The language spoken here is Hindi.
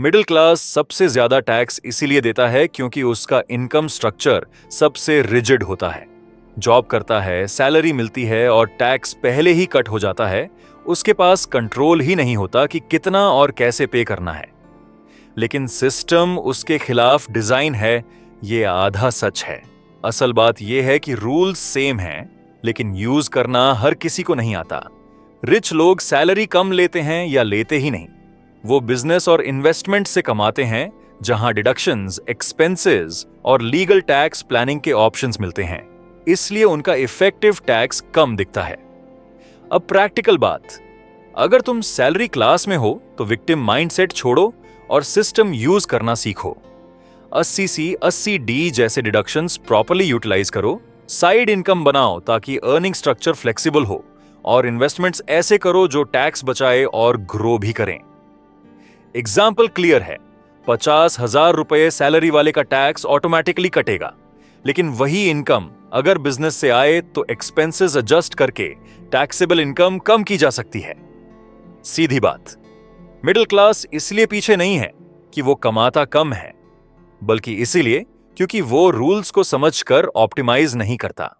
मिडिल क्लास सबसे ज्यादा टैक्स इसीलिए देता है क्योंकि उसका इनकम स्ट्रक्चर सबसे रिजिड होता है। जॉब करता है, सैलरी मिलती है और टैक्स पहले ही कट हो जाता है। उसके पास कंट्रोल ही नहीं होता कि कितना और कैसे पे करना है। लेकिन सिस्टम उसके खिलाफ डिजाइन है, ये आधा सच है। असल बात यह है कि रूल्स सेम हैं, लेकिन यूज करना हर किसी को नहीं आता। रिच लोग सैलरी कम लेते हैं या लेते ही नहीं। वो बिजनेस और इन्वेस्टमेंट से कमाते हैं, जहां डिडक्शंस, एक्सपेंसेस और लीगल टैक्स प्लानिंग के ऑप्शंस मिलते हैं। इसलिए उनका इफेक्टिव टैक्स कम दिखता है। अब प्रैक्टिकल बात, अगर तुम सैलरी क्लास में हो तो विक्टिम माइंडसेट छोड़ो और सिस्टम यूज करना सीखो। 80C, 80D जैसे डिडक्शंस प्रॉपर्ली यूटिलाइज करो। साइड इनकम बनाओ ताकि अर्निंग स्ट्रक्चर फ्लेक्सिबल हो, और इन्वेस्टमेंट्स ऐसे करो जो टैक्स बचाए और ग्रो भी करें। एग्जाम्पल क्लियर है, 50,000 रुपए सैलरी वाले का टैक्स ऑटोमेटिकली कटेगा, लेकिन वही इनकम अगर बिजनेस से आए तो एक्सपेंसेस एडजस्ट करके टैक्सेबल इनकम कम की जा सकती है। सीधी बात, मिडिल क्लास इसलिए पीछे नहीं है कि वो कमाता कम है, बल्कि इसीलिए क्योंकि वो रूल्स को समझकर ऑप्टिमाइज नहीं करता।